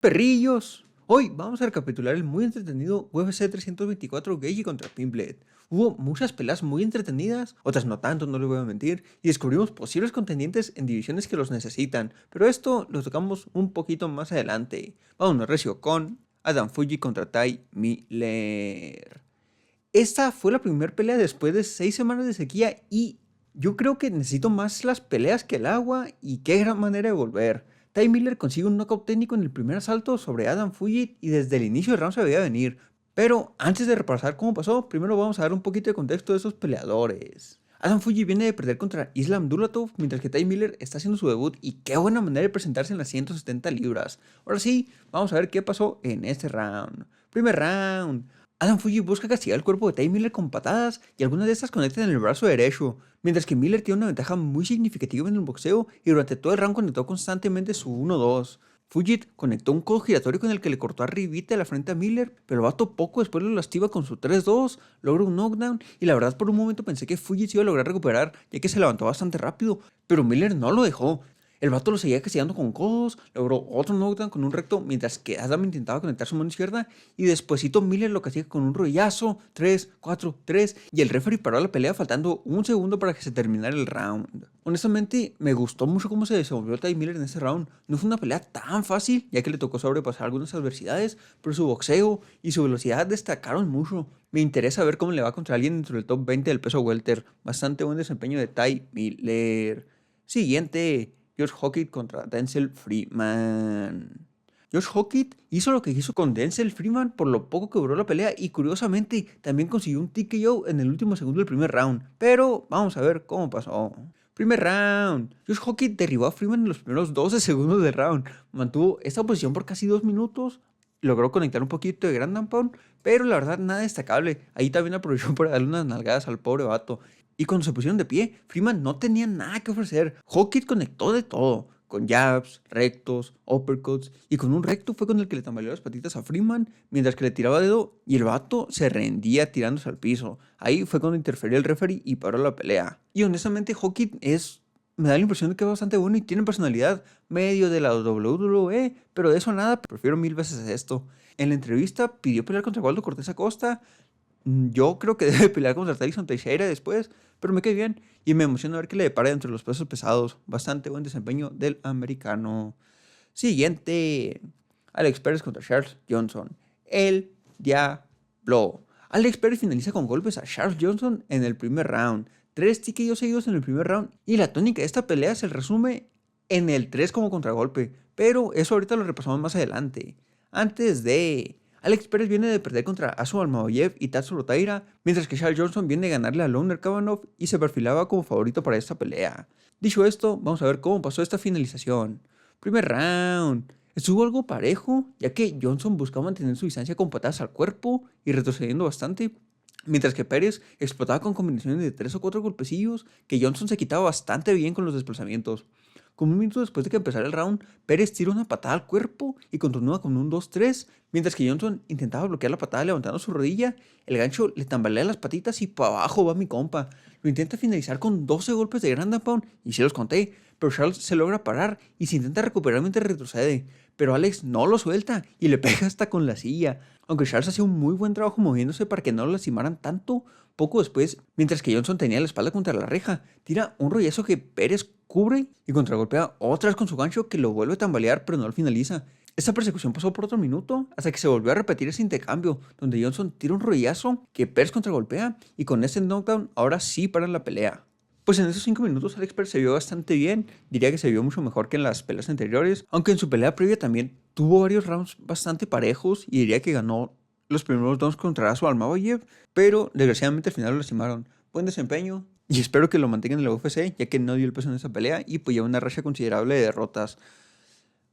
Perrillos, hoy vamos a recapitular el muy entretenido UFC 324 Gaethje contra Pimblet. Hubo muchas peleas muy entretenidas, otras no tanto, no les voy a mentir, y descubrimos posibles contendientes en divisiones que los necesitan, pero esto lo tocamos un poquito más adelante. Vámonos recio con Adam Fuji contra Tai Miller. Esta fue la primera pelea después de 6 semanas de sequía y yo creo que necesito más las peleas que el agua y qué gran manera de volver. Ty Miller consigue un knockout técnico en el primer asalto sobre Adam Fuji y desde el inicio del round se veía venir. Pero antes de repasar cómo pasó, primero vamos a dar un poquito de contexto de esos peleadores. Adam Fuji viene de perder contra Islam Dulatov, mientras que Ty Miller está haciendo su debut y qué buena manera de presentarse en las 170 libras. Ahora sí, vamos a ver qué pasó en este round. Primer round. Adam Fuji busca castigar el cuerpo de Ty Miller con patadas y algunas de estas conectan en el brazo derecho, mientras que Miller tiene una ventaja muy significativa en el boxeo y durante todo el round conectó constantemente su 1-2. Fuji conectó un codo giratorio con el que le cortó arribita de la frente a Miller, pero el vato poco después lo lastima con su 3-2, logra un knockdown y la verdad por un momento pensé que Fuji se iba a lograr recuperar ya que se levantó bastante rápido, pero Miller no lo dejó. El vato lo seguía castigando con codos, logró otro knockdown con un recto mientras que Adam intentaba conectar su mano izquierda y despuesito Miller lo castiga con un rollazo, 3, 4, 3 y el referee paró la pelea faltando un segundo para que se terminara el round. Honestamente me gustó mucho cómo se desenvolvió Ty Miller en ese round, no fue una pelea tan fácil ya que le tocó sobrepasar algunas adversidades, pero su boxeo y su velocidad destacaron mucho. Me interesa ver cómo le va contra alguien dentro del top 20 del peso welter, bastante buen desempeño de Ty Miller. Siguiente. Josh Hockett contra Denzel Freeman. Josh Hockett hizo lo que hizo con Denzel Freeman por lo poco que duró la pelea y curiosamente también consiguió un TKO en el último segundo del primer round. Pero vamos a ver cómo pasó. Primer round. Josh Hockett derribó a Freeman en los primeros 12 segundos del round. Mantuvo esta posición por casi 2 minutos. Logró conectar un poquito de Grand Pound, pero la verdad nada destacable. Ahí también aprovechó para darle unas nalgadas al pobre vato. Y cuando se pusieron de pie, Freeman no tenía nada que ofrecer. Hockett conectó de todo, con jabs, rectos, uppercuts, y con un recto fue con el que le tambaleó las patitas a Freeman, mientras que le tiraba dedo y el vato se rendía tirándose al piso. Ahí fue cuando interfirió el referee y paró la pelea. Y honestamente Hockett me da la impresión de que es bastante bueno y tiene personalidad medio de la WWE, pero de eso nada, prefiero mil veces esto. En la entrevista pidió pelear contra Waldo Cortés Acosta. Yo creo que debe pelear contra Tyson Teixeira después, pero me cae bien y me emociona ver que le depara entre los pesos pesados. Bastante buen desempeño del americano. Siguiente. Alex Pérez contra Charles Johnson. El Diablo. Alex Pérez finaliza con golpes a Charles Johnson en el primer round. 3 TKOs seguidos en el primer round. Y la tónica de esta pelea se resume en el 3 como contragolpe. Pero eso ahorita lo repasamos más adelante. Antes de... Alex Pérez viene de perder contra Asu Almaoyev y Tatsuo Taira, mientras que Charles Johnson viene de ganarle a Loner Kavanov y se perfilaba como favorito para esta pelea. Dicho esto, vamos a ver cómo pasó esta finalización. Primer round. Estuvo algo parejo, ya que Johnson buscaba mantener su distancia con patadas al cuerpo y retrocediendo bastante, mientras que Pérez explotaba con combinaciones de 3 o 4 golpecillos que Johnson se quitaba bastante bien con los desplazamientos. Como un minuto después de que empezara el round, Pérez tira una patada al cuerpo y continúa con un 2-3, mientras que Johnson intentaba bloquear la patada levantando su rodilla, el gancho le tambalea las patitas y para abajo va mi compa. Lo intenta finalizar con 12 golpes de Grand Pound y sí los conté, pero Charles se logra parar y se intenta recuperar mientras retrocede, pero Alex no lo suelta y le pega hasta con la silla. Aunque Charles hacía un muy buen trabajo moviéndose para que no lo lastimaran tanto, poco después, mientras que Johnson tenía la espalda contra la reja, tira un rollazo que Pérez cubre y contragolpea otra vez con su gancho que lo vuelve a tambalear pero no lo finaliza. Esta persecución pasó por otro minuto hasta que se volvió a repetir ese intercambio, donde Johnson tira un rollazo que Pérez contragolpea y con este knockdown ahora sí paran la pelea. Pues en esos 5 minutos Alex Pérez se vio bastante bien, diría que se vio mucho mejor que en las peleas anteriores, aunque en su pelea previa también tuvo varios rounds bastante parejos y diría que ganó los primeros dos contra Asu Almaoyev, pero desgraciadamente al final lo lastimaron. Buen desempeño y espero que lo mantengan en la UFC, ya que no dio el peso en esa pelea y pues lleva una racha considerable de derrotas.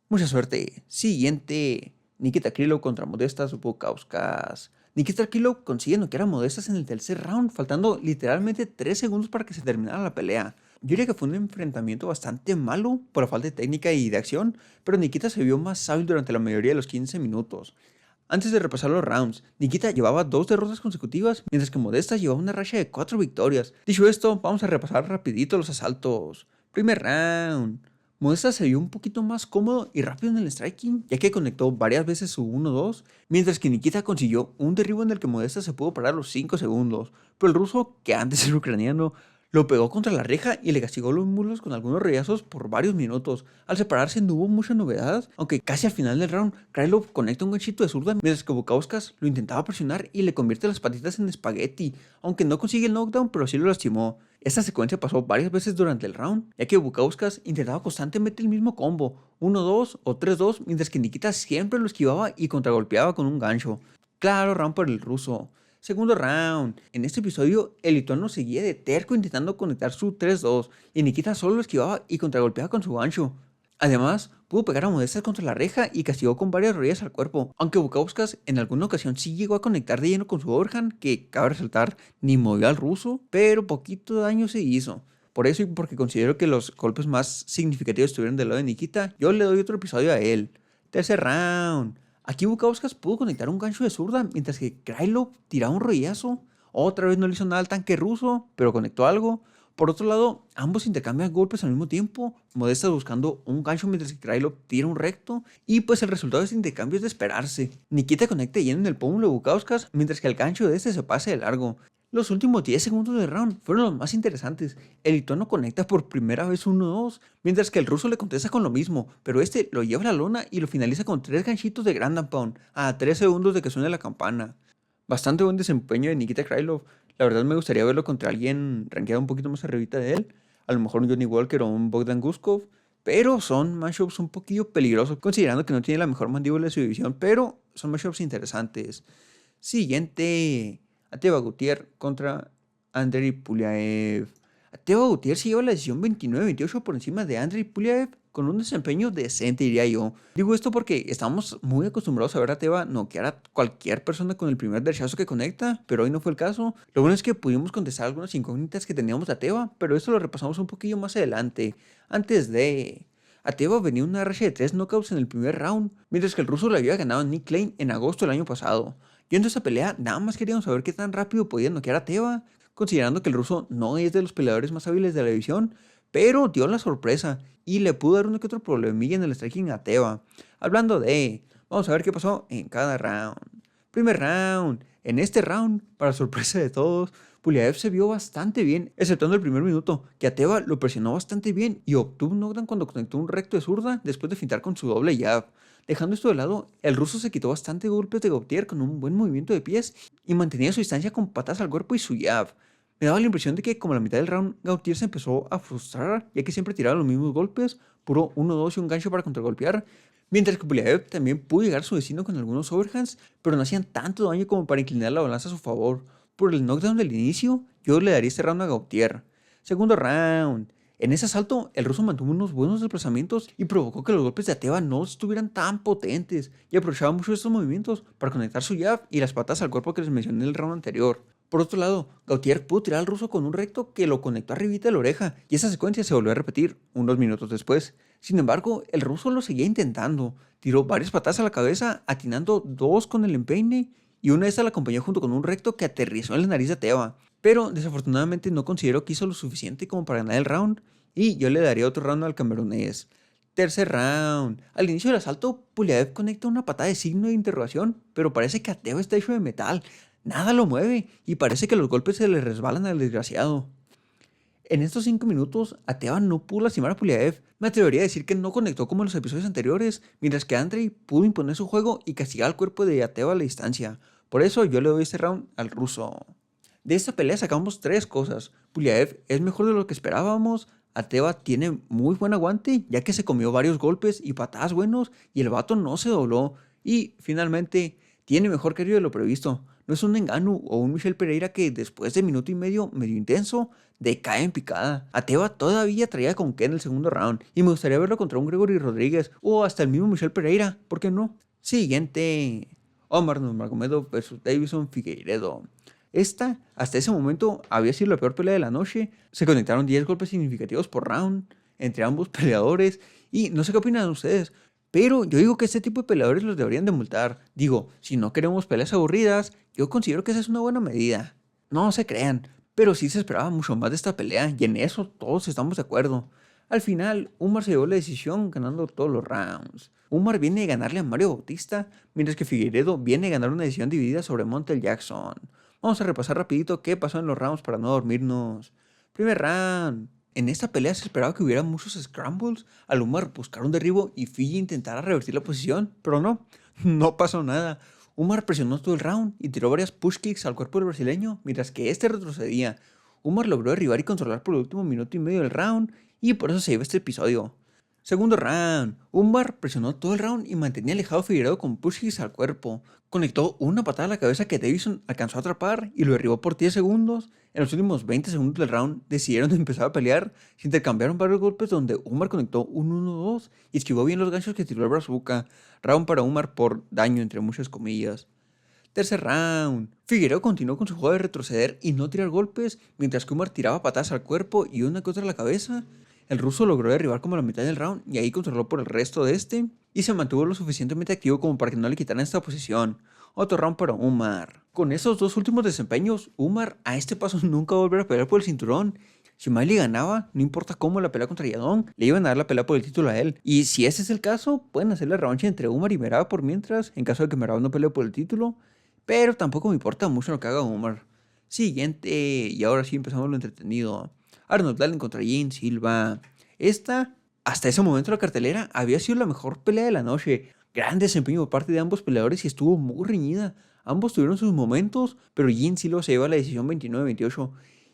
Mucha suerte. Siguiente. Nikita Krylov contra Modestas Bukauskas. Nikita Krylov consigue noquear a Modestas en el tercer round, faltando literalmente 3 segundos para que se terminara la pelea. Yo diría que fue un enfrentamiento bastante malo por la falta de técnica y de acción, pero Nikita se vio más hábil durante la mayoría de los 15 minutos. Antes de repasar los rounds, Nikita llevaba 2 derrotas consecutivas, mientras que Modestas llevaba una racha de 4 victorias. Dicho esto, vamos a repasar rapidito los asaltos. Primer round. Modesta se vio un poquito más cómodo y rápido en el striking, ya que conectó varias veces su 1-2, mientras que Nikita consiguió un derribo en el que Modesta se pudo parar los 5 segundos, pero el ruso, que antes era ucraniano, lo pegó contra la reja y le castigó los muslos con algunos rayazos por varios minutos. Al separarse no hubo mucha novedad, aunque casi al final del round, Krylov conecta un ganchito de zurda mientras que Bukauskas lo intentaba presionar y le convierte las patitas en espagueti, aunque no consigue el knockdown pero sí lo lastimó. Esta secuencia pasó varias veces durante el round, ya que Bukauskas intentaba constantemente el mismo combo, 1-2 o 3-2, mientras que Nikita siempre lo esquivaba y contragolpeaba con un gancho. Claro, round por el ruso. Segundo round. En este episodio, el lituano seguía de terco intentando conectar su 3-2 y Nikita solo lo esquivaba y contragolpeaba con su gancho. Además, pudo pegar a Modestas contra la reja y castigó con varias rodillas al cuerpo, aunque Bukauskas en alguna ocasión sí llegó a conectar de lleno con su overhand, que cabe resaltar, ni movió al ruso, pero poquito daño se hizo. Por eso y porque considero que los golpes más significativos estuvieron del lado de Nikita, yo le doy otro episodio a él. Tercer round. Aquí Bukauskas pudo conectar un gancho de zurda, mientras que Krylov tiraba un rodillazo. Otra vez no le hizo nada al tanque ruso, pero conectó algo. Por otro lado, ambos intercambian golpes al mismo tiempo, Modesta buscando un gancho mientras que Krylov tira un recto, y pues el resultado de este intercambio es de esperarse. Nikita conecta lleno en el pómulo de Bukauskas, mientras que el gancho de este se pase de largo. Los últimos 10 segundos del round fueron los más interesantes. El lituano conecta por primera vez 1-2, mientras que el ruso le contesta con lo mismo, pero este lo lleva a la lona y lo finaliza con 3 ganchitos de Grand and Pound, a 3 segundos de que suene la campana. Bastante buen desempeño de Nikita Krylov. La verdad me gustaría verlo contra alguien rankeado un poquito más arribita de él. A lo mejor un Johnny Walker o un Bogdan Guskov. Pero son matchups un poquillo peligrosos, considerando que no tiene la mejor mandíbula de su división. Pero son matchups interesantes. Siguiente. Ateba Gutiérrez contra Andrei Puliaev. Ateba Gutiérrez se lleva la decisión 29-28 por encima de Andrei Puliaev con un desempeño decente, diría yo. Digo esto porque estamos muy acostumbrados a ver a Teba noquear a cualquier persona con el primer derechazo que conecta, pero hoy no fue el caso. Lo bueno es que pudimos contestar algunas incógnitas que teníamos de Teba, pero esto lo repasamos un poquillo más adelante. Antes de... Ateba venía una racha de 3 knockouts en el primer round, mientras que el ruso le había ganado a Nick Lane en agosto del año pasado. Viendo esa pelea, nada más queríamos saber qué tan rápido podía noquear a Teba, considerando que el ruso no es de los peleadores más hábiles de la división, pero dio la sorpresa y le pudo dar uno que otro problemilla en el striking a Teba. Hablando de, vamos a ver qué pasó en cada round. Primer round. En este round, para sorpresa de todos, Puliaev se vio bastante bien, exceptuando el primer minuto, que a Teba lo presionó bastante bien y obtuvo un knockdown cuando conectó un recto de zurda después de fintar con su doble jab. Dejando esto de lado, el ruso se quitó bastante golpes de Gautier con un buen movimiento de pies y mantenía su distancia con patas al cuerpo y su jab. Me daba la impresión de que como a la mitad del round Gautier se empezó a frustrar, ya que siempre tiraba los mismos golpes, puro 1-2 y un gancho para contragolpear, mientras que Puliaev también pudo llegar a su destino con algunos overhands, pero no hacían tanto daño como para inclinar la balanza a su favor. Por el knockdown del inicio, yo le daría este round a Gautier. Segundo round. En ese asalto, el ruso mantuvo unos buenos desplazamientos y provocó que los golpes de Ateba no estuvieran tan potentes, y aprovechaba mucho estos movimientos para conectar su jab y las patas al cuerpo que les mencioné en el round anterior. Por otro lado, Gautier pudo tirar al ruso con un recto que lo conectó arribita de la oreja, y esa secuencia se volvió a repetir unos minutos después. Sin embargo, el ruso lo seguía intentando, tiró varias patadas a la cabeza, atinando 2 con el empeine, y una de estas la acompañó junto con un recto que aterrizó en la nariz de Ateba. Pero desafortunadamente no considero que hizo lo suficiente como para ganar el round, y yo le daría otro round al camerunés. Tercer round. Al inicio del asalto, Puliaev conecta una patada de signo de interrogación, pero parece que Ateba está hecho de metal. Nada lo mueve, y parece que los golpes se le resbalan al desgraciado. En estos 5 minutos, Ateba no pudo lastimar a Puliaev. Me atrevería a decir que no conectó como en los episodios anteriores, mientras que Andrei pudo imponer su juego y castigar al cuerpo de Ateba a la distancia. Por eso yo le doy este round al ruso. De esta pelea sacamos 3 cosas. Puliaev es mejor de lo que esperábamos. Ateba tiene muy buen aguante, ya que se comió varios golpes y patadas buenos y el vato no se dobló. Y finalmente, tiene mejor cardio de lo previsto. No es un Ngannou o un Michel Pereira que después de minuto y medio intenso decae en picada. Ateba todavía traía con qué en el segundo round y me gustaría verlo contra un Gregory Rodríguez o hasta el mismo Michel Pereira, ¿por qué no? Siguiente. Omar Nurmagomedov vs Davison Figueiredo. Esta, hasta ese momento, había sido la peor pelea de la noche. Se conectaron 10 golpes significativos por round entre ambos peleadores y no sé qué opinan ustedes, pero yo digo que este tipo de peleadores los deberían de multar. Digo, si no queremos peleas aburridas, yo considero que esa es una buena medida. No se crean, pero sí se esperaba mucho más de esta pelea y en eso todos estamos de acuerdo. Al final, Umar se llevó la decisión ganando todos los rounds. Umar viene de ganarle a Mario Bautista, mientras que Figueiredo viene de ganar una decisión dividida sobre Montel Jackson. Vamos a repasar rapidito qué pasó en los rounds para no dormirnos. Primer round. En esta pelea se esperaba que hubiera muchos scrambles, al Umar buscar un derribo y Fiji intentara revertir la posición, pero no pasó nada. Umar presionó todo el round y tiró varias push kicks al cuerpo del brasileño, mientras que este retrocedía. Umar logró derribar y controlar por el último minuto y medio del round, y por eso se lleva este episodio. Segundo round. Umar presionó todo el round y mantenía alejado a Figueiredo con push kicks al cuerpo. Conectó una patada a la cabeza que Davison alcanzó a atrapar y lo derribó por 10 segundos. En los últimos 20 segundos del round decidieron empezar a pelear. Se intercambiaron varios golpes donde Umar conectó un 1-2 y esquivó bien los ganchos que tiró el Brazuca. Round para Umar por daño entre muchas comillas. Tercer round. Figueiredo continuó con su juego de retroceder y no tirar golpes, mientras que Umar tiraba patadas al cuerpo y una que otra a la cabeza. El ruso logró derribar como la mitad del round y ahí controló por el resto de este y se mantuvo lo suficientemente activo como para que no le quitaran esta posición. Otro round para Umar. Con esos dos últimos desempeños, Umar a este paso nunca va a volver a pelear por el cinturón. Si Miley ganaba, no importa cómo la pelea contra Yadong, le iban a dar la pelea por el título a él. Y si ese es el caso, pueden hacer la revancha entre Umar y Merab por mientras, en caso de que Merab no pelee por el título. Pero tampoco me importa mucho lo que haga Umar. Siguiente, y ahora sí empezamos lo entretenido. Arnold Allen contra Gene Silva. Esta, hasta ese momento la cartelera, había sido la mejor pelea de la noche. Gran desempeño por parte de ambos peleadores y estuvo muy reñida. Ambos tuvieron sus momentos, pero Gene Silva se lleva la decisión 29-28.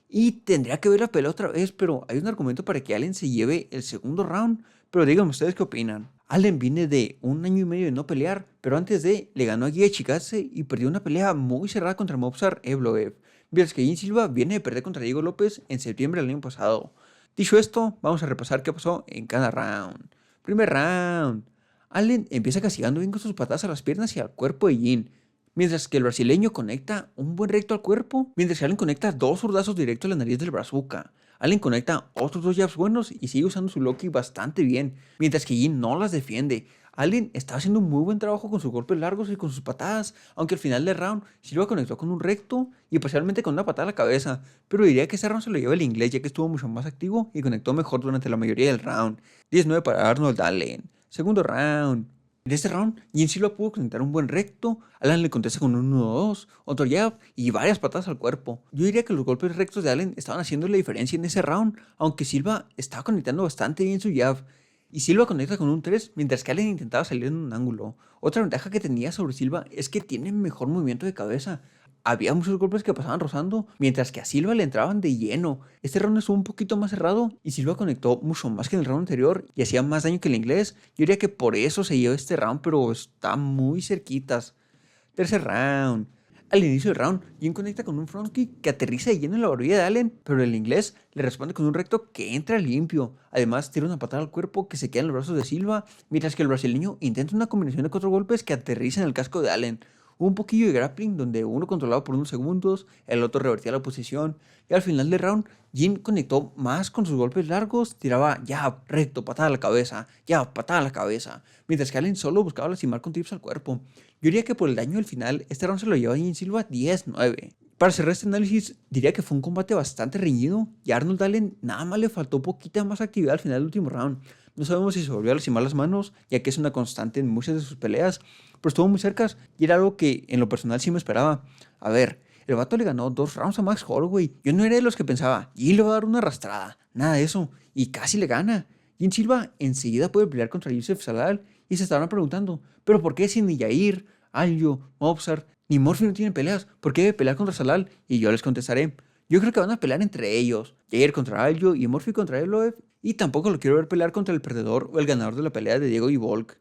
Y tendría que ver la pelea otra vez, pero hay un argumento para que Allen se lleve el segundo round. Pero díganme ustedes qué opinan. Allen viene de un año y medio de no pelear, pero antes de le ganó a Guia Chikadze y perdió una pelea muy cerrada contra Movsar Evloev. Mientras que Gene Silva viene de perder contra Diego López en septiembre del año pasado. Dicho esto, vamos a repasar qué pasó en cada round. Primer round. Allen empieza castigando bien con sus patadas a las piernas y al cuerpo de Gene, mientras que el brasileño conecta un buen recto al cuerpo, mientras que Allen conecta dos zurdazos directos a la nariz del Brazuca. Allen conecta otros dos jabs buenos y sigue usando su Loki bastante bien, mientras que Gene no las defiende. Allen estaba haciendo un muy buen trabajo con sus golpes largos y con sus patadas, aunque al final del round Silva conectó con un recto y parcialmente con una patada a la cabeza, pero diría que ese round se lo lleva el inglés ya que estuvo mucho más activo y conectó mejor durante la mayoría del round. 19 para Arnold Allen. Segundo round. En este round, Gene Silva pudo conectar un buen recto, Allen le contesta con un 1-2, otro jab y varias patadas al cuerpo. Yo diría que los golpes rectos de Allen estaban haciendo la diferencia en ese round, aunque Silva estaba conectando bastante bien su jab. Y Silva conecta con un 3, mientras que Allen intentaba salir en un ángulo. Otra ventaja que tenía sobre Silva es que tiene mejor movimiento de cabeza. Había muchos golpes que pasaban rozando, mientras que a Silva le entraban de lleno. Este round estuvo un poquito más cerrado y Silva conectó mucho más que en el round anterior y hacía más daño que el inglés. Yo diría que por eso se llevó este round, pero está muy cerquitas. Tercer round. Al inicio del round, Gene conecta con un front kick que aterriza de lleno en la barbilla de Allen, pero el inglés le responde con un recto que entra limpio. Además, tira una patada al cuerpo que se queda en los brazos de Silva, mientras que el brasileño intenta una combinación de 4 golpes que aterriza en el casco de Allen. Hubo un poquillo de grappling donde uno controlaba por unos segundos, el otro revertía la posición, y al final del round, Gene conectó más con sus golpes largos, tiraba ya recto, patada a la cabeza, ya patada a la cabeza, mientras que Allen solo buscaba lastimar con tips al cuerpo. Yo diría que por el daño del final, este round se lo lleva Gene Silva 10-9. Para cerrar este análisis, diría que fue un combate bastante reñido y a Arnold Allen nada más le faltó poquita más actividad al final del último round. No sabemos si se volvió a lastimar las manos, ya que es una constante en muchas de sus peleas, pero estuvo muy cerca y era algo que en lo personal sí me esperaba. A ver, el vato le ganó 2 rounds a Max Holloway. Yo no era de los que pensaba, y le va a dar una arrastrada, nada de eso, y casi le gana. Gene Silva enseguida puede pelear contra Youssef Zalal y se estaban preguntando, ¿pero por qué si ni Yair, Aljo, Mobsar ni Murphy no tienen peleas? ¿Por qué debe pelear contra Zalal? Y yo les contestaré, yo creo que van a pelear entre ellos, Yair contra Aljo y Murphy contra Evloev, y tampoco lo quiero ver pelear contra el perdedor o el ganador de la pelea de Diego y Volk.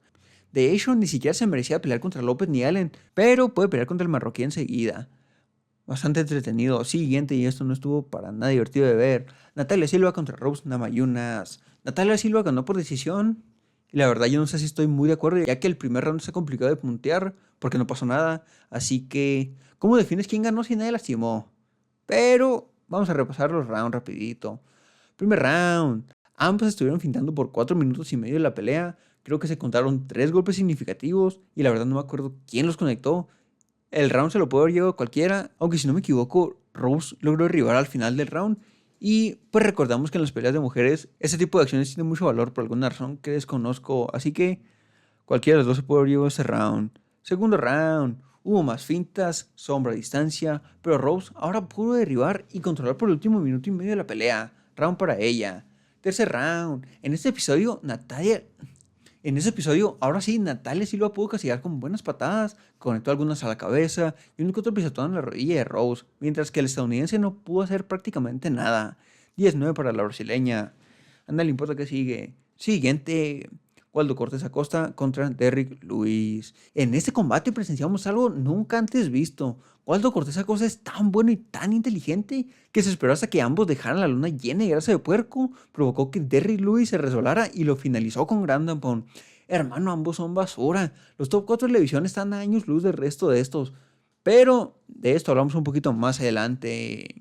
De hecho, ni siquiera se merecía pelear contra López ni Allen, pero puede pelear contra el marroquí enseguida. Bastante entretenido. Siguiente, y esto no estuvo para nada divertido de ver. Natalia Silva contra Rose Namajunas. Natalia Silva ganó por decisión. Y la verdad yo no sé si estoy muy de acuerdo, ya que el primer round se ha complicado de puntear, porque no pasó nada. Así que, ¿cómo defines quién ganó si nadie lastimó? Pero vamos a repasar los rounds rapidito. Primer round. Ambos estuvieron fintando por 4 minutos y medio de la pelea. Creo que se contaron 3 golpes significativos y la verdad no me acuerdo quién los conectó. El round se lo puede haber llevado cualquiera, aunque si no me equivoco, Rose logró derribar al final del round Y pues recordamos que en las peleas de mujeres, ese tipo de acciones tiene mucho valor por alguna razón que desconozco. Así que cualquiera de los dos se puede haber llevado ese round. Segundo round. Hubo más fintas, sombra a distancia, pero Rose ahora pudo derribar y controlar por el último minuto y medio de la pelea. Round para ella. Tercer round. En ese episodio, ahora sí, Natalia Silva pudo castigar con buenas patadas, conectó algunas a la cabeza y un que otro pisotón en la rodilla de Rose, mientras que el estadounidense no pudo hacer prácticamente nada. 10-9 para la brasileña. Anda, le importa que sigue. Siguiente. Waldo Cortés Acosta contra Derrick Lewis. En este combate presenciamos algo nunca antes visto. Waldo Cortés Acosta es tan bueno y tan inteligente que se esperó hasta que ambos dejaran la luna llena de grasa de puerco, provocó que Derrick Lewis se resolara y lo finalizó con Grand Pound. Hermano, ambos son basura. Los top 4 de televisión están a años luz del resto de estos. Pero de esto hablamos un poquito más adelante.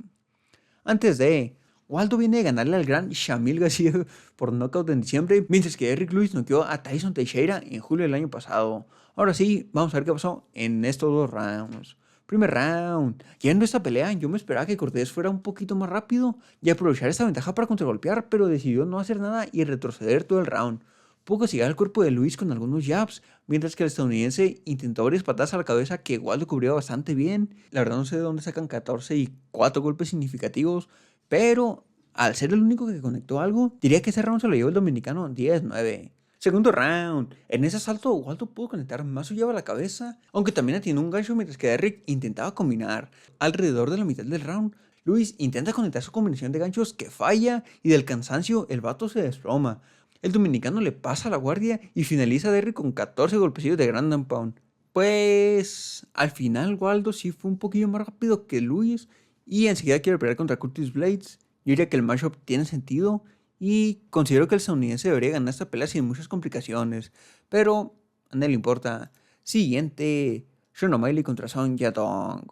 Antes de, Waldo viene de ganarle al gran Shamil García por nocaut en diciembre, mientras que Derrick Lewis noqueó a Tyson Teixeira en julio del año pasado. Ahora sí, vamos a ver qué pasó en estos dos rounds. Primer round. Yendo esta pelea, yo me esperaba que Cortés fuera un poquito más rápido y aprovechar esta ventaja para contragolpear, pero decidió no hacer nada y retroceder todo el round. Pudo castigar el cuerpo de Luis con algunos jabs, mientras que el estadounidense intentó varias patadas a la cabeza que Waldo cubrió bastante bien. La verdad no sé de dónde sacan 14 y 4 golpes significativos, pero al ser el único que conectó algo, diría que ese round se lo llevó el dominicano 10-9. Segundo round. En ese asalto, Waldo pudo conectar más su llave a la cabeza, aunque también atinó un gancho mientras que Derrick intentaba combinar. Alrededor de la mitad del round, Luis intenta conectar su combinación de ganchos que falla y del cansancio el vato se desploma. El dominicano le pasa la guardia y finaliza a Derrick con 14 golpecillos de Grand and Pound. Pues al final Waldo sí fue un poquillo más rápido que Luis y enseguida quiere pelear contra Curtis Blades. Yo diría que el matchup tiene sentido y considero que el estadounidense debería ganar esta pelea sin muchas complicaciones. Pero a nadie le importa. Siguiente. Sean O'Malley contra Song Yadong.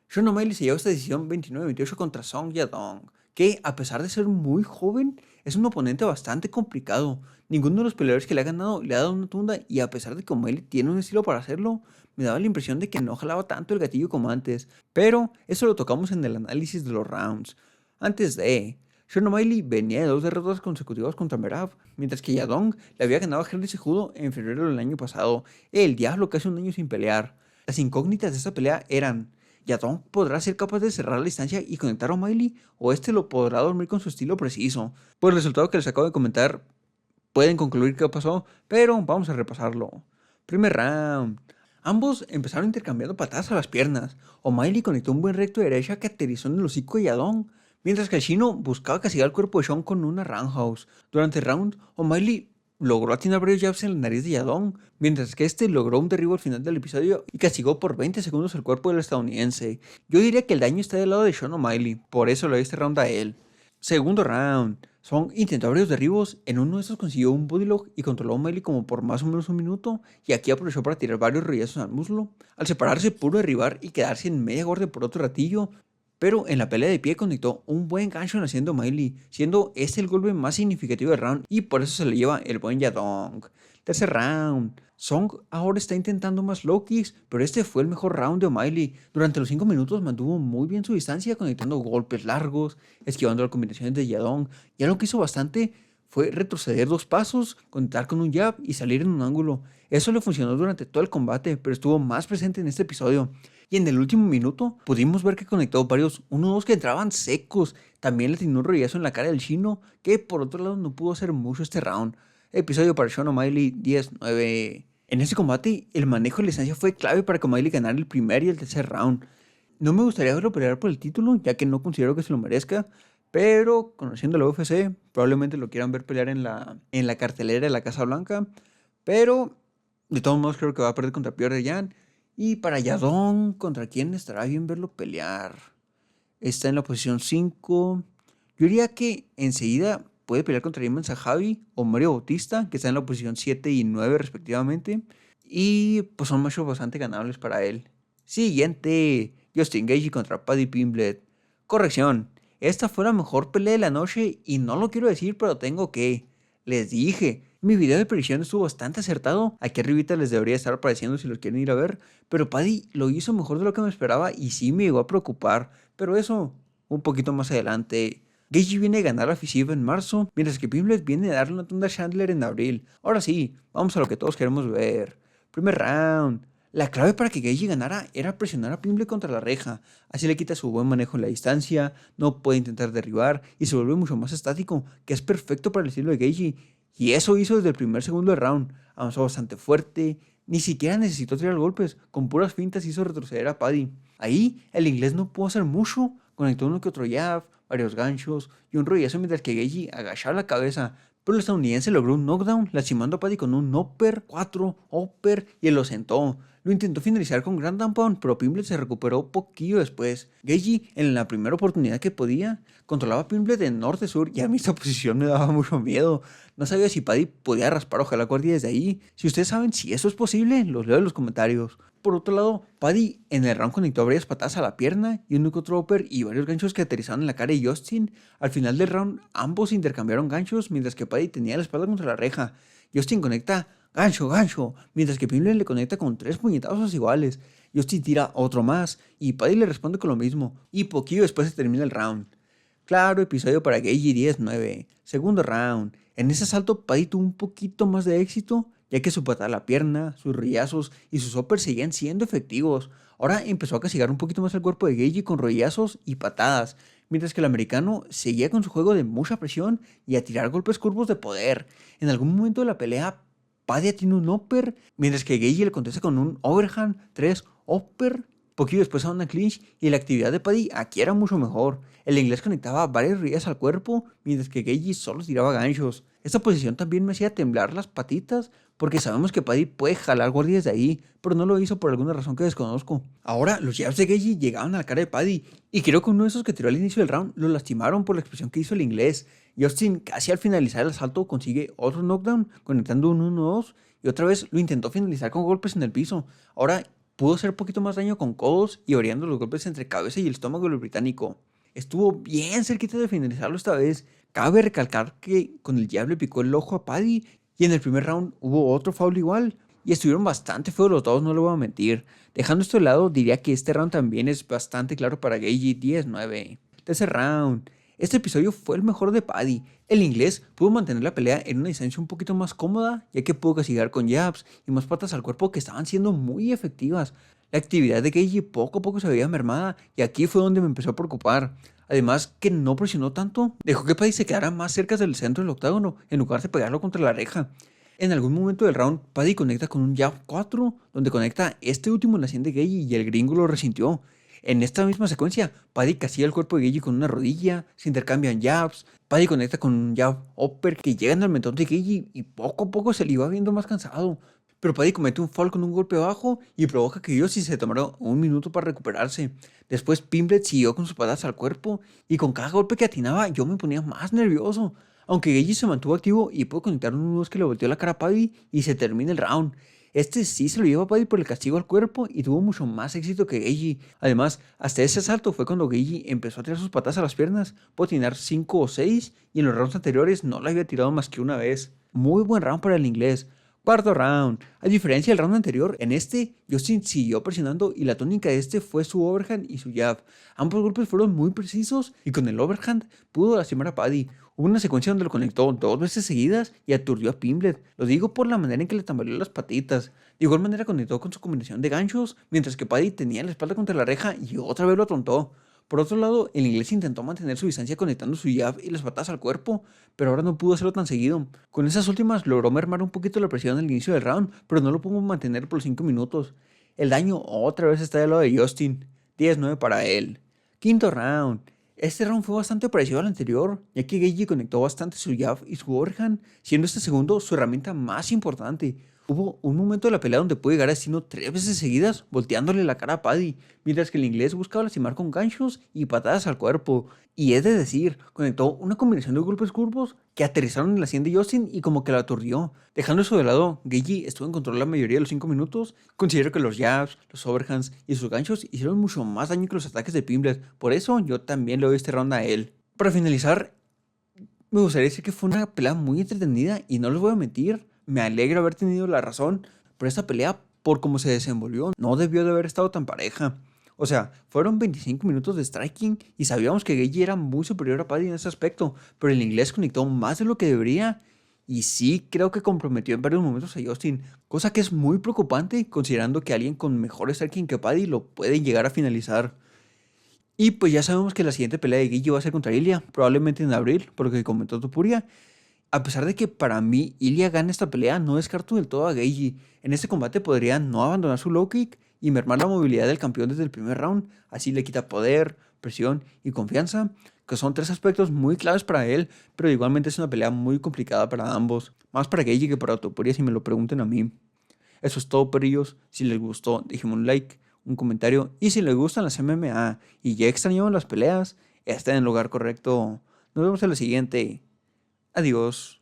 Sean O'Malley se llevó esta decisión 29-28 contra Song Yadong, que a pesar de ser muy joven, es un oponente bastante complicado. Ninguno de los peleadores que le ha ganado le ha dado una tunda y a pesar de que O'Malley tiene un estilo para hacerlo, me daba la impresión de que no jalaba tanto el gatillo como antes. Pero eso lo tocamos en el análisis de los rounds. Antes de, Sean O'Malley venía de 2 derrotas consecutivas contra Merab, mientras que Yadong le había ganado a Henry Cejudo en febrero del año pasado. El diablo casi un año sin pelear. Las incógnitas de esta pelea eran: ¿Yadong podrá ser capaz de cerrar la distancia y conectar a O'Malley? ¿O este lo podrá dormir con su estilo preciso? Pues el resultado que les acabo de comentar pueden concluir qué pasó, pero vamos a repasarlo. Primer round. Ambos empezaron intercambiando patadas a las piernas. O'Malley conectó un buen recto de derecha que aterrizó en el hocico de Yadong, mientras que el chino buscaba castigar el cuerpo de Sean con una roundhouse. Durante el round, O'Malley logró atinar varios jabs en la nariz de Yadong, mientras que este logró un derribo al final del episodio y castigó por 20 segundos el cuerpo del estadounidense. Yo diría que el daño está del lado de Sean O'Malley, por eso le doy este round a él. Segundo round. Song intentó varios derribos, en uno de estos consiguió un bodylock y controló a O'Malley como por más o menos un minuto, y aquí aprovechó para tirar varios rodillazos al muslo. Al separarse pudo derribar y quedarse en media guardia por otro ratillo, pero en la pelea de pie conectó un buen gancho en haciendo O'Malley, siendo este el golpe más significativo del round y por eso se le lleva el buen Yadong. Tercer round. Song ahora está intentando más low kicks, pero este fue el mejor round de O'Malley. Durante los 5 minutos mantuvo muy bien su distancia, conectando golpes largos, esquivando las combinaciones de Yadong. Ya lo que hizo bastante fue retroceder 2 pasos, conectar con un jab y salir en un ángulo. Eso le funcionó durante todo el combate, pero estuvo más presente en este episodio. Y en el último minuto pudimos ver que conectó varios 1-2 que entraban secos. También le tiró un rodillazo en la cara del chino, que por otro lado no pudo hacer mucho este round. Episodio para Sean O'Malley 10-9. En este combate, el manejo de la distancia fue clave para que O'Malley ganara el primer y el tercer round. No me gustaría verlo pelear por el título, ya que no considero que se lo merezca, pero conociendo la UFC, probablemente lo quieran ver pelear en la cartelera de la Casa Blanca. Pero de todos modos creo que va a perder contra Piotr Jan. Y para Yadong, ¿contra quién estará bien verlo pelear? Está en la posición 5. Yo diría que enseguida puede pelear contra Iman Zahavi o Mario Bautista, que está en la posición 7 y 9 respectivamente. Y pues son matchups bastante ganables para él. Siguiente, Justin Gaethje contra Paddy Pimblett. Corrección, esta fue la mejor pelea de la noche y no lo quiero decir, pero tengo que. Les dije, mi video de predicción estuvo bastante acertado. Aquí arribita les debería estar apareciendo si los quieren ir a ver. Pero Paddy lo hizo mejor de lo que me esperaba y sí me llegó a preocupar. Pero eso un poquito más adelante. Gaethje viene a ganar a Fiziev en marzo, mientras que Pimblet viene a darle una tunda a Chandler en abril. Ahora sí, vamos a lo que todos queremos ver. Primer round. La clave para que Gaethje ganara era presionar a Pimblet contra la reja. Así le quita su buen manejo en la distancia, no puede intentar derribar y se vuelve mucho más estático, que es perfecto para el estilo de Gaethje. Y eso hizo desde el primer segundo del round. Avanzó bastante fuerte, ni siquiera necesitó tirar golpes, con puras fintas hizo retroceder a Paddy. Ahí el inglés no pudo hacer mucho, conectó uno que otro jab, varios ganchos y un rodillazo mientras que Gaethje agachaba la cabeza, pero el estadounidense logró un knockdown lastimando a Paddy con un upper, 4, upper y él lo sentó. Lo intentó finalizar con Grand Pound, pero Pimblet se recuperó poquillo después. Gaethje, en la primera oportunidad que podía, controlaba a Pimblet de norte-sur y a mí esta posición me daba mucho miedo. No sabía si Paddy podía raspar ojalá guardia desde ahí. Si ustedes saben si eso es posible, los leo en los comentarios. Por otro lado, Paddy en el round conectó varias patadas a la pierna y un otro upper y varios ganchos que aterrizaron en la cara de Justin. Al final del round, ambos intercambiaron ganchos mientras que Paddy tenía la espalda contra la reja. Justin conecta gancho, gancho, mientras que Pimblet le conecta con 3 puñetazos iguales. Justin tira otro más y Paddy le responde con lo mismo. Y poquillo después se termina el round. Claro, episodio para Gaethje 10-9. Segundo round. En ese asalto Paddy tuvo un poquito más de éxito, ya que su patada a la pierna, sus rodillazos y sus uppers seguían siendo efectivos. Ahora empezó a castigar un poquito más el cuerpo de Gaethje con rodillazos y patadas, mientras que el americano seguía con su juego de mucha presión y a tirar golpes curvos de poder. En algún momento de la pelea, Paddy tiene un upper, mientras que Gaethje le contesta con un overhand, 3 upper. Poquito después a una clinch y la actividad de Paddy aquí era mucho mejor. El inglés conectaba varias rodillas al cuerpo, mientras que Gaethje solo tiraba ganchos. Esta posición también me hacía temblar las patitas, porque sabemos que Paddy puede jalar guardias de ahí, pero no lo hizo por alguna razón que desconozco. Ahora, los jabs de Gaethje llegaban a la cara de Paddy, y creo que uno de esos que tiró al inicio del round lo lastimaron por la expresión que hizo el inglés. Justin casi al finalizar el asalto consigue otro knockdown, conectando un 1-2, y otra vez lo intentó finalizar con golpes en el piso. Ahora pudo hacer un poquito más daño con codos y variando los golpes entre cabeza y el estómago del británico. Estuvo bien cerquita de finalizarlo esta vez. Cabe recalcar que con el jab le picó el ojo a Paddy y en el primer round hubo otro foul igual. Y estuvieron bastante feos los dos, no lo voy a mentir. Dejando esto de lado, diría que este round también es bastante claro para Gaethje 10-9. Tercer round. Este episodio fue el mejor de Paddy. El inglés pudo mantener la pelea en una distancia un poquito más cómoda, ya que pudo castigar con jabs y más patas al cuerpo que estaban siendo muy efectivas. La actividad de Gaethje poco a poco se veía mermada y aquí fue donde me empezó a preocupar. Además que no presionó tanto, dejó que Paddy se quedara más cerca del centro del octágono en lugar de pegarlo contra la reja. En algún momento del round, Paddy conecta con un jab 4, donde conecta este último en la sien de Gaethje y el gringo lo resintió. En esta misma secuencia, Paddy castiga el cuerpo de Gaethje con una rodilla, se intercambian jabs, Paddy conecta con un jab upper que llegan al mentón de Gaethje y poco a poco se le iba viendo más cansado. Pero Paddy comete un foul con un golpe bajo y provoca que Justin se tomara un minuto para recuperarse. Después Pimblet siguió con sus patadas al cuerpo y con cada golpe que atinaba yo me ponía más nervioso. Aunque Gaethje se mantuvo activo y pudo conectar un 1-2 que le volteó la cara a Paddy y se termina el round. Este sí se lo lleva a Paddy por el castigo al cuerpo y tuvo mucho más éxito que Gaethje. Además, hasta ese asalto fue cuando Gaethje empezó a tirar sus patas a las piernas, pudo tirar 5 o 6 y en los rounds anteriores no la había tirado más que una vez. Muy buen round para el inglés. Cuarto round. A diferencia del round anterior, en este Justin siguió presionando y la tónica de este fue su overhand y su jab. Ambos golpes fueron muy precisos y con el overhand pudo lastimar a Paddy. Hubo una secuencia donde lo conectó 2 veces seguidas y aturdió a Pimblet. Lo digo por la manera en que le tambaleó las patitas. De igual manera conectó con su combinación de ganchos, mientras que Paddy tenía la espalda contra la reja y otra vez lo atontó. Por otro lado, el inglés intentó mantener su distancia conectando su jab y las patadas al cuerpo, pero ahora no pudo hacerlo tan seguido. Con esas últimas logró mermar un poquito la presión al inicio del round, pero no lo pudo mantener por los 5 minutos. El daño otra vez está del lado de Justin. 10-9 para él. Quinto round. Este round fue bastante parecido al anterior, ya que Gaethje conectó bastante su jab y su overhand, siendo este segundo su herramienta más importante. Hubo un momento de la pelea donde pudo llegar a destino 3 veces seguidas, volteándole la cara a Paddy, mientras que el inglés buscaba lastimar con ganchos y patadas al cuerpo. Y es de decir, conectó una combinación de golpes curvos que aterrizaron en la sien de Justin y como que la aturdió. Dejando eso de lado, Gaethje estuvo en control la mayoría de los 5 minutos. Considero que los jabs, los overhands y sus ganchos hicieron mucho más daño que los ataques de Pimblet. Por eso yo también le doy este round a él. Para finalizar, me gustaría decir que fue una pelea muy entretenida y no les voy a mentir. Me alegra haber tenido la razón, pero esta pelea, por cómo se desenvolvió, no debió de haber estado tan pareja. O sea, fueron 25 minutos de striking y sabíamos que Geji era muy superior a Paddy en ese aspecto, pero el inglés conectó más de lo que debería y sí creo que comprometió en varios momentos a Justin, cosa que es muy preocupante considerando que alguien con mejor striking que Paddy lo puede llegar a finalizar. Y pues ya sabemos que la siguiente pelea de Geji va a ser contra Ilya, probablemente en abril, por lo que comentó Topuria. A pesar de que para mí Ilya gana esta pelea, no descarto del todo a Geiji. En este combate podría no abandonar su low kick y mermar la movilidad del campeón desde el primer round. Así le quita poder, presión y confianza, que son tres aspectos muy claves para él, pero igualmente es una pelea muy complicada para ambos. Más para Geiji que para Topuria si me lo pregunten a mí. Eso es todo por ellos. Si les gustó, déjenme un like, un comentario. Y si les gustan las MMA y ya extrañaban las peleas, estén en el lugar correcto. Nos vemos en la siguiente. Adiós.